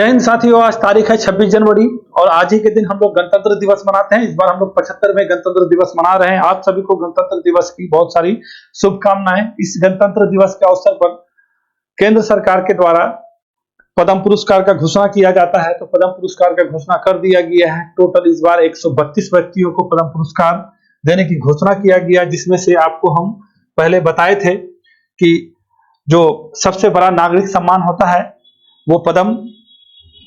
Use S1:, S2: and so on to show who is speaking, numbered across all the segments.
S1: जय हिंद साथियों, आज तारीख है 26 जनवरी और आज ही के दिन हम लोग गणतंत्र दिवस मनाते हैं। इस बार हम लोग 75वें गणतंत्र दिवस मना रहे हैं। आप सभी को गणतंत्र दिवस की बहुत सारी शुभकामनाएं। इस गणतंत्र दिवस के अवसर पर केंद्र सरकार के द्वारा पद्म पुरस्कार का घोषणा किया जाता है, तो पद्म पुरस्कार का घोषणा कर दिया गया है। टोटल इस बार 132 व्यक्तियों को पद्म पुरस्कार देने की घोषणा किया गया, जिसमें से आपको हम पहले बताए थे कि जो सबसे बड़ा नागरिक सम्मान होता है वो पद्म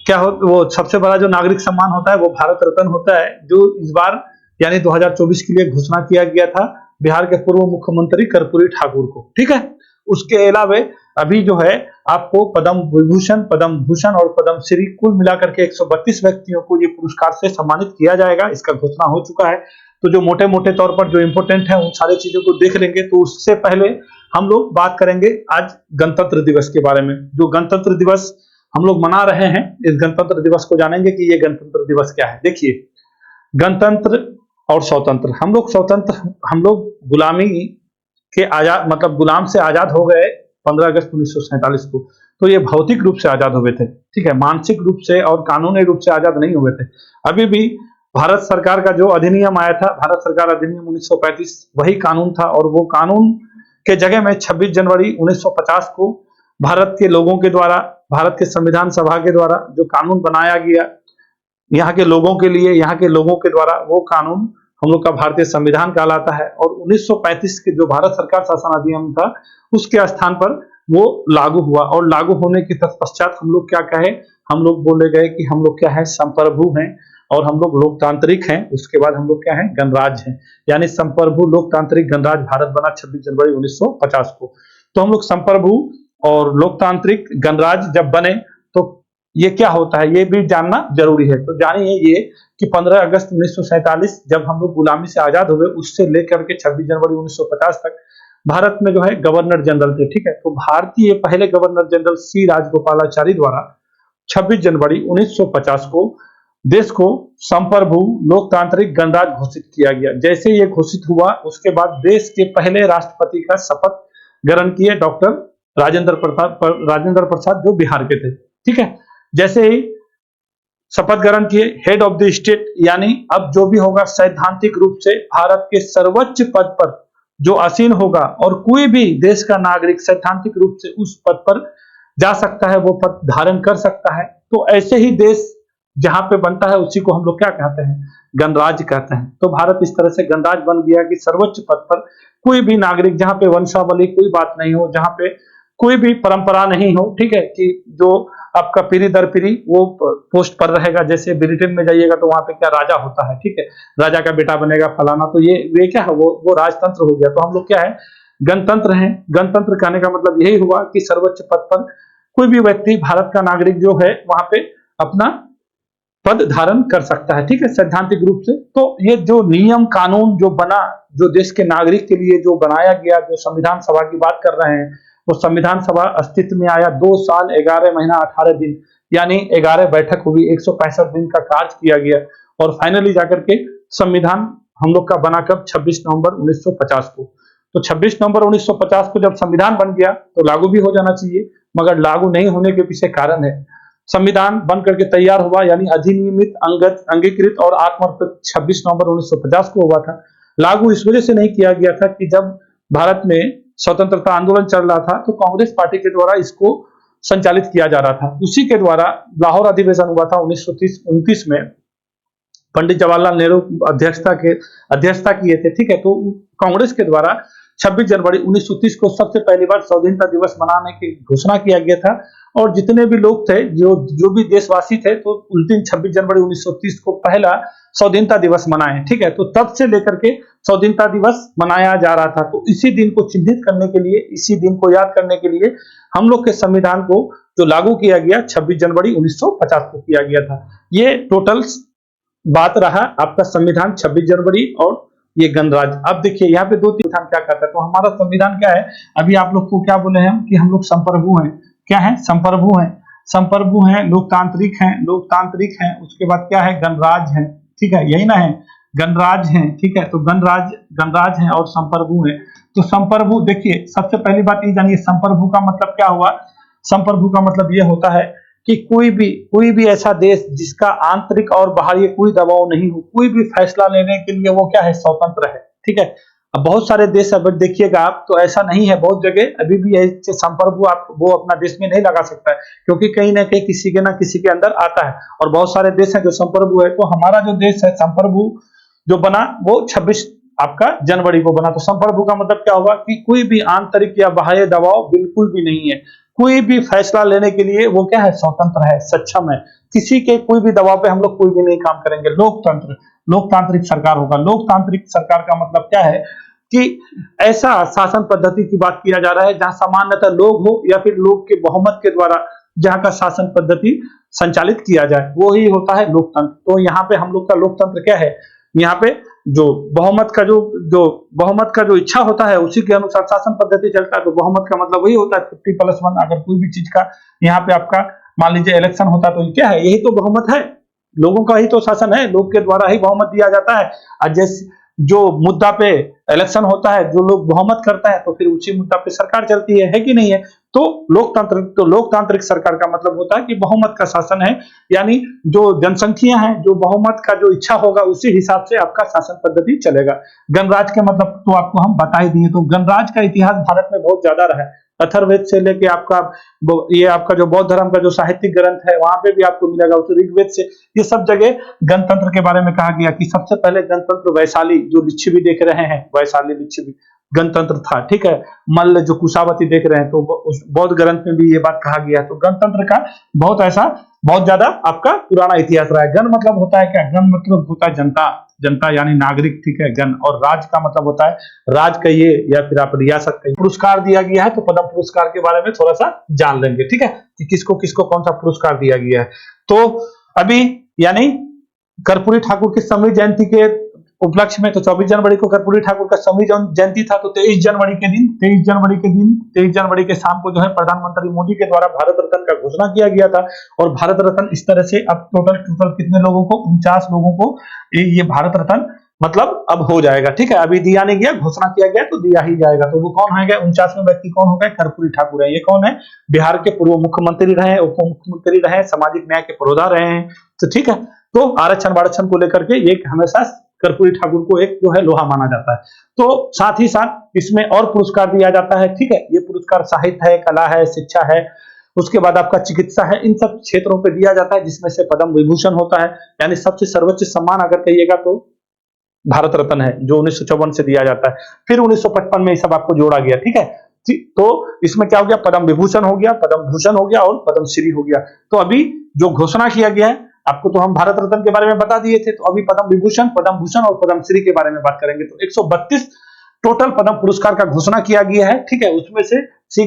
S1: वो सबसे बड़ा जो नागरिक सम्मान होता है वो भारत रत्न होता है, जो इस बार यानी 2024 के लिए घोषणा किया गया था बिहार के पूर्व मुख्यमंत्री कर्पूरी ठाकुर को। ठीक है, उसके अलावा अभी जो है आपको पद्म विभूषण, पद्म भूषण और पद्म श्री कुल मिलाकर के 132 व्यक्तियों को ये पुरस्कार से सम्मानित किया जाएगा। इसका घोषणा हो चुका है। तो जो मोटे मोटे तौर पर जो इंपोर्टेंट है उन सारी चीजों को देख लेंगे। तो उससे पहले हम लोग बात करेंगे आज गणतंत्र दिवस के बारे में। जो गणतंत्र दिवस हम लोग मना रहे हैं, इस गणतंत्र दिवस को जानेंगे कि ये गणतंत्र दिवस क्या है। देखिए, गणतंत्र और स्वतंत्र, हम लोग गुलामी के आजाद मतलब गुलाम से आजाद हो गए 15 अगस्त 1947 को। तो ये भौतिक रूप से आजाद हुए थे, ठीक है, मानसिक रूप से और कानूनी रूप से आजाद नहीं हुए थे। अभी भी भारत सरकार का जो अधिनियम आया था, भारत सरकार अधिनियम 1935, वही कानून था। और वो कानून के जगह में 26 जनवरी 1950 को भारत के लोगों के द्वारा, भारत के संविधान सभा के द्वारा जो कानून बनाया गया यहाँ के लोगों के लिए, यहाँ के लोगों के द्वारा, वो कानून हम लोग का भारतीय संविधान कहलाता है। और 1935 के जो भारत सरकार शासन अधिनियम था उसके स्थान पर वो लागू हुआ। और लागू होने के तत्पश्चात हम लोग क्या कहे, हम लोग बोले गए कि हम लोग क्या है, संप्रभु हैं और हम लोग लोकतांत्रिक हैं। उसके बाद हम लोग क्या है, गणराज्य हैं, यानी संप्रभु लोकतांत्रिक गणराज्य भारत बना 26 जनवरी 1950 को। तो हम लोग संप्रभु और लोकतांत्रिक गणराज्य जब बने तो ये क्या होता है ये भी जानना जरूरी है। तो जानिए ये कि 15 अगस्त 1947 जब हम लोग गुलामी से आजाद हुए, उससे लेकर के 26 जनवरी 1950 तक भारत में जो है गवर्नर जनरल थे। ठीक है, तो भारतीय पहले गवर्नर जनरल सी राजगोपालाचारी द्वारा 26 जनवरी 1950 को देश को संप्रभु लोकतांत्रिक गणराज्य घोषित किया गया। जैसे ये घोषित हुआ उसके बाद देश के पहले राष्ट्रपति का शपथ ग्रहण किए डॉक्टर राजेंद्र प्रसाद, जो बिहार के थे। ठीक है, जैसे ही शपथ ग्रहण किए, हेड ऑफ द स्टेट यानी अब जो भी होगा सैद्धांतिक रूप से भारत के सर्वोच्च पद पर जो आसीन होगा, और कोई भी देश का नागरिक सैद्धांतिक रूप से उस पद पर जा सकता है, वो पद धारण कर सकता है। तो ऐसे ही देश जहां पे बनता है उसी को हम लोग क्या कहते हैं, गणराज्य कहते हैं। तो भारत इस तरह से गणराज्य बन गया कि सर्वोच्च पद पर कोई भी नागरिक, जहां पे वंशावली कोई बात नहीं हो, जहां पे कोई भी परंपरा नहीं हो, ठीक है, कि जो आपका पीढ़ी दर पीढ़ी वो पोस्ट पर रहेगा। जैसे ब्रिटेन में जाइएगा तो वहां पे क्या राजा होता है, ठीक है, राजा का बेटा बनेगा फलाना, तो ये क्या है, वो राजतंत्र हो गया। तो हम लोग क्या है, गणतंत्र हैं। गणतंत्र कहने का मतलब यही हुआ कि सर्वोच्च पद पर कोई भी व्यक्ति, भारत का नागरिक जो है, वहां पे अपना पद धारण कर सकता है। ठीक है, सैद्धांतिक रूप से। तो ये जो नियम कानून जो बना, जो देश के नागरिक के लिए जो बनाया गया, जो संविधान सभा की बात कर रहे हैं, वो संविधान सभा अस्तित्व में आया 2 साल 11 महीना 18 दिन, यानी 11 बैठक हुई, 165 दिन का कार्य किया गया और फाइनली जाकर के संविधान हम लोग का बना कब, 26 नवंबर 1950 को। तो 26 नवंबर 1950 को जब संविधान बन गया तो लागू भी हो जाना चाहिए, मगर लागू नहीं होने के पीछे कारण है, संविधान बन करके तैयार हुआ यानी अधिनियमित, अंगीकृत और आत्मर्पित 26 नवंबर 1950 को हुआ था। लागू इस वजह से नहीं किया गया था कि जब भारत में स्वतंत्रता आंदोलन चल रहा था तो कांग्रेस पार्टी के द्वारा इसको संचालित किया जा रहा था। उसी के द्वारा लाहौर अधिवेशन हुआ था 1929 में, पंडित जवाहरलाल नेहरू अध्यक्षता किए थे। ठीक है, तो कांग्रेस के द्वारा 26 जनवरी 1930 को सबसे पहली बार स्वाधीनता दिवस मनाने की घोषणा किया गया था। और जितने भी लोग थे, जो भी देशवासी थे, तो उस दिन 26 जनवरी 1930 को पहला स्वाधीनता दिवस मनाए। ठीक है, तो तब से लेकर के स्वाधीनता दिवस मनाया जा रहा था। तो इसी दिन को चिन्हित करने के लिए, इसी दिन को याद करने के लिए हम लोग के संविधान को जो लागू किया गया 26 जनवरी 1950 को किया गया था। ये टोटल बात रहा आपका संविधान, 26 जनवरी और ये गणराज्य। अब देखिए यहाँ पे 2-3 संविधान क्या कहता है। तो हमारा संविधान क्या है, अभी आप लोग को क्या बोले हैं कि हम लोग संप्रभु हैं। क्या है, संप्रभु हैं, संप्रभु हैं, लोकतांत्रिक हैं, उसके बाद क्या है, गणराज्य है। ठीक है, यही ना है, गणराज्य है। ठीक है, तो गणराज्य है और संप्रभु है। तो संप्रभु, देखिए सबसे पहली बात ये जानिए, संप्रभु का मतलब क्या हुआ। संप्रभु का मतलब ये होता है कि कोई भी ऐसा देश जिसका आंतरिक और बाहरी कोई दबाव नहीं हो, कोई भी फैसला लेने के लिए वो क्या है, स्वतंत्र है। ठीक है। अब बहुत सारे देश अगर देखिएगा आप तो ऐसा नहीं है, बहुत जगह अभी भी ऐसे संप्रभु आप वो अपना देश में नहीं लगा सकता है, क्योंकि कहीं ना कहीं किसी के ना किसी के अंदर आता है। और बहुत सारे देश हैं जो संप्रभु है, तो हमारा जो देश है संप्रभु जो बना वो 26 आपका जनवरी को बना। तो संप्रभु का मतलब क्या होगा कि कोई भी आंतरिक या बाह्य दबाव बिल्कुल भी नहीं है, कोई भी फैसला लेने के लिए वो क्या है, स्वतंत्र है, सक्षम है। किसी के कोई भी दबाव पे हम लोग कोई भी नहीं काम करेंगे। लोकतंत्र, लोकतांत्रिक सरकार होगा। लोकतांत्रिक सरकार का मतलब क्या है कि ऐसा शासन पद्धति की बात किया जा रहा है जहां सामान्यतः लोग हो या फिर लोग के बहुमत के द्वारा जहां का शासन पद्धति संचालित किया जाए, वो ही होता है लोकतंत्र। तो यहाँ पे हम लोग का लोकतंत्र क्या है, यहाँ पे जो बहुमत का जो इच्छा होता है उसी के अनुसार शासन पद्धति चलता है। तो बहुमत का मतलब वही होता है 50+1। अगर कोई भी चीज का यहाँ पे आपका मान लीजिए इलेक्शन होता है तो क्या है, यही तो बहुमत है, लोगों का ही तो शासन है, लोग के द्वारा ही बहुमत दिया जाता है। और जैसे जो मुद्दा पे इलेक्शन होता है, जो लोग बहुमत करता है तो फिर उसी मुद्दा पे सरकार चलती है कि नहीं है। तो लोकतांत्रिक सरकार का मतलब होता है कि बहुमत का शासन है, यानी जो जनसंख्या है, जो बहुमत का जो इच्छा होगा उसी हिसाब से आपका शासन पद्धति चलेगा। गणराज के मतलब तो आपको हम बता ही दिए। तो गणराज का इतिहास भारत में बहुत ज्यादा रहा है। अथर्ववेद से लेके आपका ये आपका जो बौद्ध धर्म का जो साहित्यिक ग्रंथ है वहां पे भी आपको मिलेगा, उस ऋग्वेद से ये सब जगह गणतंत्र के बारे में कहा गया कि सबसे पहले गणतंत्र वैशाली जो लिच्छवी देख रहे हैं, वैशाली लिच्छवी गणतंत्र था। ठीक है। मल्ल जो कुशावती देख रहे हैं तो उस बौद्ध ग्रंथ में भी ये बात कहा गया है। तो गणतंत्र का बहुत ज्यादा आपका पुराना इतिहास रहा है। गण मतलब होता है क्या, गण मतलब होता है जनता, जनता यानी नागरिक। ठीक है। गण और राज का मतलब होता है राज कहिए या फिर आप रियासत कहिए। पुरस्कार दिया गया है तो पद्म पुरस्कार के बारे में थोड़ा सा जान लेंगे। ठीक है, कि किसको किसको कौन सा पुरस्कार दिया गया है। तो अभी यानी कर्पूरी ठाकुर की सौवीं जयंती के उपलक्ष्य में, तो 24 जनवरी को कर्पूरी ठाकुर का सौवीं जयंती था, तो 23 जनवरी के शाम को जो है प्रधानमंत्री मोदी के द्वारा भारत रत्न का घोषणा किया गया था। और भारत रत्न इस तरह से अब टोटल कितने लोगों को, 49 लोगों को ये भारत रत्न मतलब अब हो जाएगा। ठीक है। अभी दिया नहीं गया, घोषणा किया गया तो दिया ही जाएगा। तो वो कौन है, 49वें व्यक्ति कौन हो गए, कर्पूरी ठाकुर है। ये कौन है, बिहार के पूर्व मुख्यमंत्री रहे, उप मुख्यमंत्री रहे, सामाजिक न्याय के पुरोधा रहे हैं। तो ठीक है। तो आरक्षण वारक्षण को लेकर के ये हमेशा कर्पूरी ठाकुर को एक जो है लोहा माना जाता है। तो साथ ही साथ इसमें और पुरस्कार दिया जाता है। ठीक है। ये पुरस्कार साहित्य है, कला है, शिक्षा है, उसके बाद आपका चिकित्सा है, इन सब क्षेत्रों पे दिया जाता है, जिसमें से पद्म विभूषण होता है, यानी सबसे सर्वोच्च सम्मान अगर कहिएगा तो भारत रत्न है, जो 1954 से दिया जाता है। फिर 1955 में ये सब आपको जोड़ा गया। ठीक है। तो इसमें क्या हो गया, पद्म विभूषण हो गया, पद्म भूषण हो गया और पद्मश्री हो गया। तो अभी जो घोषणा किया गया है, आपको तो हम भारत रत्न के बारे में बता दिए थे, तो अभी पद्म विभूषण, पद्म भूषण और पद्मश्री के बारे में बात करेंगे। तो 132 टोटल पद्म पुरस्कार का घोषणा किया गया है। ठीक है। उसमें से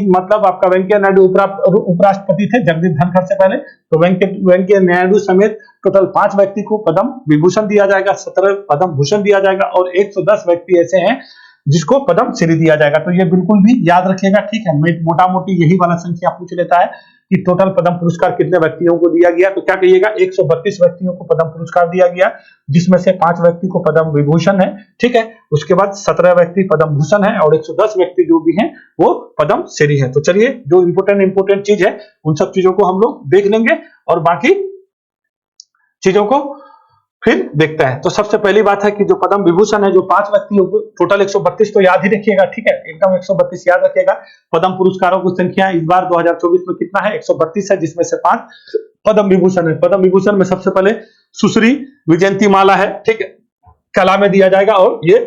S1: मतलब आपका वेंकैया नायडू उपराष्ट्रपति थे जगदीप धनखड़ से पहले, तो वेंकैया नायडू समेत टोटल 5 व्यक्ति को पद्म विभूषण दिया जाएगा, 17 पद्म भूषण दिया जाएगा और 110 व्यक्ति ऐसे हैं जिसको पद्म श्री दिया जाएगा। तो ये बिल्कुल भी याद रखिएगा। ठीक है। मोटा मोटी यही वाला संख्या पूछ लेता है कि टोटल पद्म पुरस्कार कितने व्यक्तियों को दिया गया, तो क्या कहिएगा, 132 व्यक्तियों को पद्म पुरस्कार दिया गया, जिसमें से 5 व्यक्ति को पद्म विभूषण है। ठीक है। उसके बाद 17 व्यक्ति पद्म भूषण है और 110 व्यक्ति जो भी हैं वो पद्म श्री है। तो चलिए, जो इंपोर्टेंट चीज है उन सब चीजों को हम लोग देख लेंगे और बाकी चीजों को फिर देखता है। तो सबसे पहली बात है कि जो पद्म विभूषण है, जो 5 व्यक्तियों को टोटल 132, तो याद ही रखिएगा। ठीक है। एकदम 132 याद रखिएगा। पद्म पुरस्कारों की संख्या इस बार 2024 में कितना है, 132 है, जिसमें से 5 पद्म विभूषण है। पद्म विभूषण में सबसे पहले सुश्री विजयंती माला है। ठीक है। कला में दिया जाएगा और ये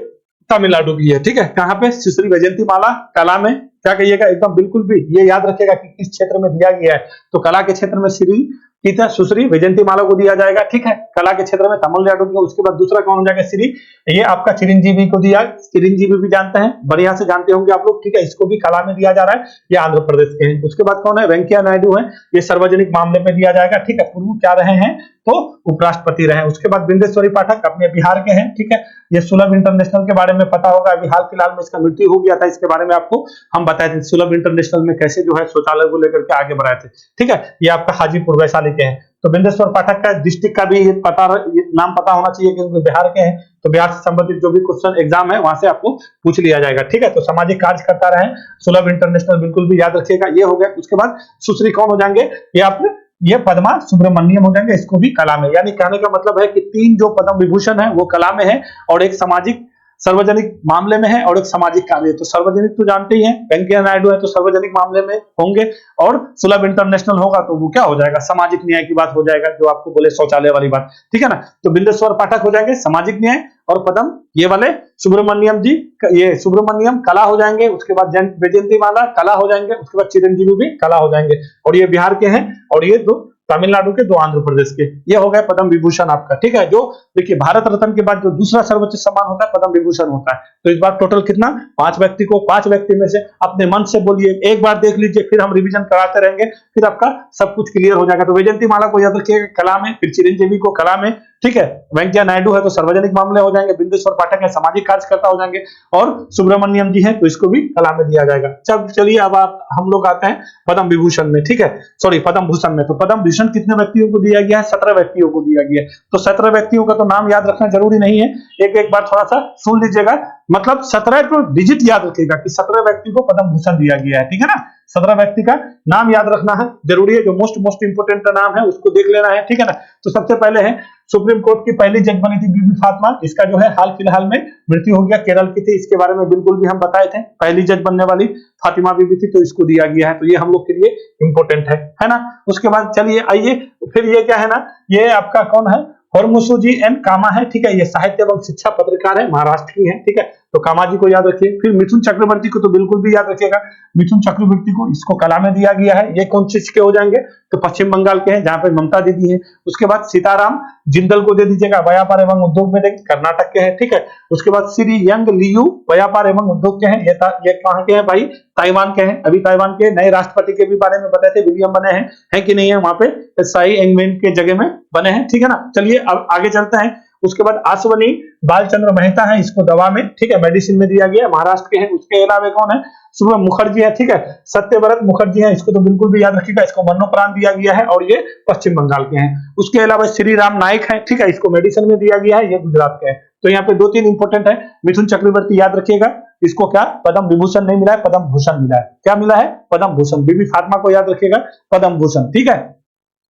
S1: तमिलनाडु की है। ठीक है। कहां पे, सुश्री विजयंती माला कला में, क्या कहिएगा, एकदम बिल्कुल भी ये याद रखिएगा कि किस क्षेत्र में दिया गया है। तो कला के क्षेत्र में श्री कितना, सुश्री विजयंती माला को दिया जाएगा। ठीक है। कला के क्षेत्र में तमिलनाडु को। उसके बाद दूसरा कौन हो जाएगा, श्री, ये आपका चिरंजीवी को दिया। चिरंजीवी भी जानते हैं, बढ़िया से जानते होंगे आप लोग। ठीक है। इसको भी कला में दिया जा रहा है, ये आंध्र प्रदेश के हैं। उसके बाद कौन है, वेंकैया नायडू है, ये सार्वजनिक मामले में दिया जाएगा। ठीक है। पूर्व क्या रहे हैं, तो उपराष्ट्रपति रहे। उसके बाद बिंदेश्वरी पाठक अपने बिहार के हैं। ठीक है। ये सुलभ इंटरनेशनल के बारे में पता होगा, अभी हाल फिलहाल में इसका मृत्यु हो गया था, इसके बारे में आपको हम बताए थे, सुलभ इंटरनेशनल में कैसे जो है शौचालय को लेकर के आगे बढ़ाए थे। ठीक है। ये आपका हाजीपुर वैशाली के हैं। तो बिंदेश्वर पाठक का डिस्ट्रिक्ट का भी नाम पता होना चाहिए, क्योंकि बिहार के हैं, तो बिहार से संबंधित जो भी क्वेश्चन एग्जाम है वहां से आपको पूछ लिया जाएगा। ठीक है। तो सामाजिक कार्य करता रहे, सुलभ इंटरनेशनल बिल्कुल भी याद रखिएगा। ये हो गया। उसके बाद सुश्री कौन हो जाएंगे, ये आपने ये पद्मा सुब्रमण्यम हो जाएंगे, इसको भी कला में। यानी कहने का मतलब है कि 3 जो पद्म विभूषण है वो कला में है, और एक सामाजिक सार्वजनिक मामले में है, और एक सामाजिक कार्य। तो सार्वजनिक तो जानते ही हैं, वेंकैया नायडू है तो सार्वजनिक मामले में होंगे, और सुलभ इंटरनेशनल होगा तो वो क्या हो जाएगा, सामाजिक न्याय की बात हो जाएगा, जो आपको बोले शौचालय वाली बात, ठीक है ना। तो बिंदेश्वर पाठक हो जाएंगे सामाजिक न्याय, और पद्म ये वाले सुब्रमण्यम जी, ये सुब्रमण्यम कला हो जाएंगे। उसके बाद वैजयंती माला कला हो जाएंगे, उसके बाद चिरंजीवी भी कला हो जाएंगे। और ये बिहार के हैं, और ये 2 तमिलनाडु के, 2 आंध्र प्रदेश के। ये हो गए पद्म विभूषण आपका, ठीक है। जो देखिए भारत रत्न के बाद जो दूसरा सर्वोच्च सम्मान होता है पद्म विभूषण होता है। तो इस बार टोटल कितना, 5 व्यक्ति को, 5 व्यक्ति में से अपने मन से बोलिए, एक बार देख लीजिए, फिर हम रिवीजन कराते रहेंगे, फिर आपका सब कुछ क्लियर हो जाएगा। तो वैजयंती माला को याद रखिएगा कला में, फिर चिरंजीवी को कला में, ठीक है। वेंकैया नायडू है तो सार्वजनिक मामले हो जाएंगे, बिंदेश्वर पाठक है सामाजिक कार्यकर्ता हो जाएंगे, और सुब्रमण्यम जी है तो इसको भी कला में दिया जाएगा। चलिए अब हम लोग आते हैं पद्म विभूषण में, ठीक है, सॉरी पद्म भूषण में। तो पद्म भूषण कितने व्यक्तियों को दिया गया है, 17 व्यक्तियों को दिया गया है। तो 17 व्यक्तियों का तो नाम याद रखना जरूरी नहीं है, एक एक बार थोड़ा सा सुन लीजिएगा, मतलब 17 को डिजिट याद रखिएगा कि 17 व्यक्ति को पद्म भूषण दिया गया है, ठीक है ना। 17 व्यक्ति का नाम याद रखना है जरूरी है, जो मोस्ट इंपोर्टेंट नाम है उसको देख लेना है, ठीक है ना। तो सबसे पहले है सुप्रीम कोर्ट की पहली जज बनी थी बीबी फातिमा, इसका जो है हाल फिलहाल में मृत्यु हो गया, केरल की थी। इसके बारे में बिल्कुल भी हम बताए थे, पहली जज बनने वाली फातिमा बीबी थी, तो इसको दिया गया है। तो ये हम लोग के लिए इंपॉर्टेंट है ना। उसके बाद चलिए आइए, फिर ये क्या है ना, ये आपका कौन है, होर्मुसुजी एन कामा है, ठीक है। ये साहित्य एवं शिक्षा पत्रकार है, महाराष्ट्र की है, ठीक है। तो कामा जी को याद रखिए। फिर मिथुन चक्रवर्ती को तो बिल्कुल भी याद रखिएगा, मिथुन चक्रवर्ती को, इसको कला में दिया गया है। ये कौन चीज के हो जाएंगे, तो पश्चिम बंगाल के हैं, जहां पे ममता दीदी है। उसके बाद सीताराम जिंदल को दे दीजिएगा, व्यापार एवं उद्योग में कर्नाटक के हैं, ठीक है। उसके बाद श्री यंग लियू व्यापार एवं उद्योग के हैं, ये कहां के हैं भाई, ताइवान के हैं। अभी ताइवान के नए राष्ट्रपति के भी बारे में बताए थे, विलियम बने हैं, है कि नहीं है वहां पे, साई एंगमेन के जगह में बने हैं, ठीक है ना। चलिए अब आगे चलते हैं। उसके बाद आश्वनी बालचंद्र मेहता है, इसको दवा में, ठीक है, मेडिसिन में दिया गया, महाराष्ट्र के हैं। उसके अलावा कौन है, सुब्रम मुखर्जी है, ठीक है, सत्यव्रत मुखर्जी है, इसको तो बिल्कुल भी याद रखिएगा, इसको मरणोपरांत दिया गया है, और ये पश्चिम बंगाल के हैं। उसके अलावा श्री राम नाइक है, ठीक है, इसको मेडिसिन में दिया गया है, ये गुजरात के हैं। तो यहाँ पे 2-3 इंपोर्टेंट है। मिथुन चक्रवर्ती याद रखिएगा, इसको क्या पद्म विभूषण नहीं मिला है, पद्म भूषण मिला है। क्या मिला है, पद्म भूषण। बीबी फातिमा को याद रखिएगा, पद्म भूषण, ठीक है।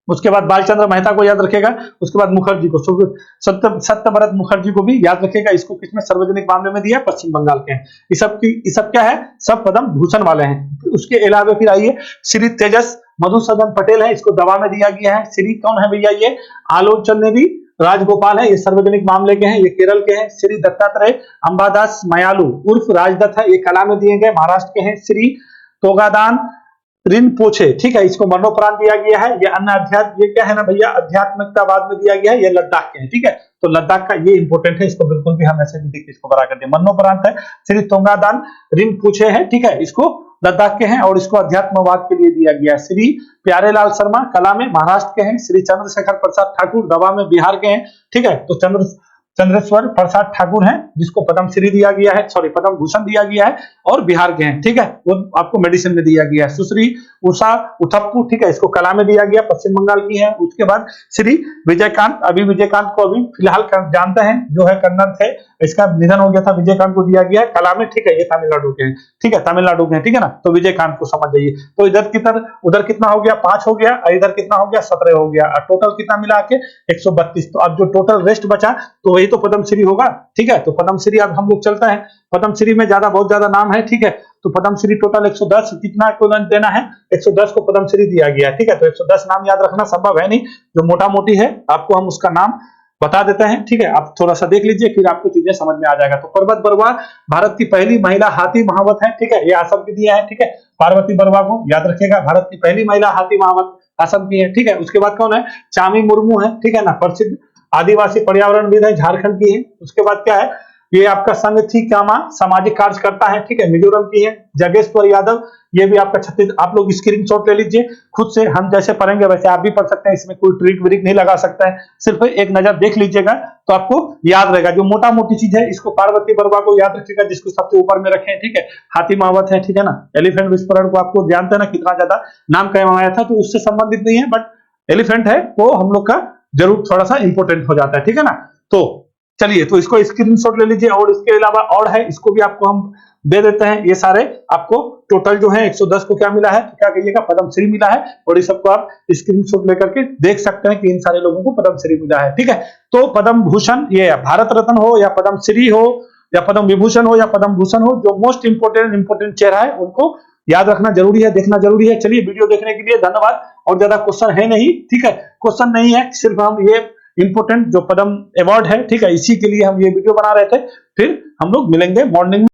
S1: उसके बाद बालचंद्र मेहता को याद रखेगा। उसके बाद मुखर्जी को, सत्यव्रत मुखर्जी को भी याद रखेगा, इसको किसमें, सार्वजनिक मामले में दिया, पश्चिम बंगाल के हैं। ये सब क्या है, सब पद्म भूषण वाले हैं। उसके अलावा फिर आइए, श्री तेजस मधुसूदन पटेल है, इसको दवा में दिया गया है। श्री कौन है भैया, ये आलोचनेरी राजगोपाल है, ये सार्वजनिक मामले के हैं, ये केरल के हैं। श्री दत्तात्रेय अंबादास मयालु उर्फ राजदत्त है, ये कला में दिए गए, महाराष्ट्र के हैं। श्री तोगादान रिनपोचे, ठीक है, इसको मरणोपरांत दिया गया है। ये अन्य अध्यात्म, ये क्या है ना भैया, आध्यात्मिकतावाद में दिया गया है, ये लद्दाख के हैं, ठीक है। तो लद्दाख का ये इंपोर्टेंट है, इसको बिल्कुल भी हम ऐसे भी देखिए, इसको बड़ा कर दिया, मरणोपरांत है। श्री तोगादान रिनपोचे है, ठीक है, इसको लद्दाख के हैं, और इसको अध्यात्मवाद के लिए दिया गया है। श्री प्यारेलाल शर्मा कला में, महाराष्ट्र के हैं। श्री चंद्रशेखर प्रसाद ठाकुर दवा में, बिहार के हैं, ठीक है। तो चंद्रेश्वर प्रसाद ठाकुर हैं, जिसको पद्मश्री दिया गया है, सॉरी पद्म भूषण दिया गया है, और बिहार के हैं, ठीक है, वो आपको मेडिसिन में दिया गया है। सुश्री उषा उथप्पू, ठीक है, इसको कला में दिया गया, पश्चिम बंगाल की है। उसके बाद श्री विजयकांत, अभी विजयकांत को अभी फिलहाल जानते हैं, जो है कन्नड़ थे, इसका निधन हो गया था, विजयकांत को दिया गया है कला में, ठीक है, ये तमिलनाडु के हैं, ठीक है, तमिलनाडु के हैं, ठीक है ना। तो विजयकांत को समझ जाइए। तो उधर कितना हो गया, 5 हो गया, इधर कितना हो गया, 17 हो गया, और टोटल कितना मिला के 132। तो अब जो टोटल रेस्ट बचा तो वही तो पद्मश्री होगा, ठीक है। तो पद्मश्री अब हम लोग चलता है, पद्मश्री में बहुत ज्यादा नाम है, ठीक है। तो पद्मश्री टोटल 110 कितना को देना है, 110 को पद्मश्री दिया गया है, ठीक है। तो 110 नाम याद रखना संभव है नहीं, जो मोटा मोटी है आपको हम उसका नाम बता देते हैं, ठीक है। आप थोड़ा सा देख लीजिए, फिर आपको चीजें समझ में आ जाएगा। तो पर्वत बरुआ भारत की पहली महिला हाथी महावत है, ठीक है, ये आसम की दिया है, ठीक है। पार्वती बरुआ को याद रखेगा, भारत की पहली महिला हाथी महावत आसम की है, ठीक है। उसके बाद कौन है, चामी मुर्मू है, ठीक है ना, प्रसिद्ध आदिवासी पर्यावरणविद है, झारखंड की है। उसके बाद क्या है, ये आपका संघ थी कामा सामाजिक कार्यकर्ता है, ठीक है, मिजोरम की है। जगेश्वर यादव, ये भी आपका छत्तीस, आप लोग स्क्रीनशॉट ले लीजिए खुद से, हम जैसे पढ़ेंगे वैसे आप भी पढ़ सकते हैं, इसमें कोई ट्रिक व्रिक नहीं लगा सकता है, सिर्फ एक नजर देख लीजिएगा तो आपको याद रहेगा। जो मोटा मोटी चीज है, इसको पार्वती बरुआ को याद रखिएगा, जिसको सबसे ऊपर में रखें, ठीक है। हाथी महावत है, ठीक है ना। एलिफेंट विस्फोरण को आपको जानते हैं ना, कितना ज्यादा नाम कहवाया था, तो उससे संबंधित नहीं है, बट एलिफेंट है वो हम लोग का जरूर थोड़ा सा इंपोर्टेंट हो जाता है, ठीक है ना। तो चलिए तो इसको स्क्रीनशॉट ले लीजिए, और इसके अलावा और है, इसको भी आपको हम दे देते हैं। ये सारे आपको टोटल जो है 110 को क्या मिला है, तो क्या कहिएगा, पद्मश्री मिला है। और इस सबको आप स्क्रीनशॉट लेकर के देख सकते हैं कि इन सारे लोगों को पद्मश्री मिला है। ठीक है, तो पद्म भूषण, ये भारत रत्न हो या पद्मश्री हो या पद्म विभूषण हो या पद्म भूषण हो, जो मोस्ट इंपोर्टेंट चेहरा है उनको याद रखना जरूरी है, देखना जरूरी है। चलिए, वीडियो देखने के लिए धन्यवाद। और ज्यादा क्वेश्चन है नहीं, ठीक है, क्वेश्चन नहीं है, सिर्फ हम ये इंपोर्टेंट जो पद्म अवार्ड है, ठीक है, इसी के लिए हम ये वीडियो बना रहे थे। फिर हम लोग मिलेंगे मॉर्निंग में।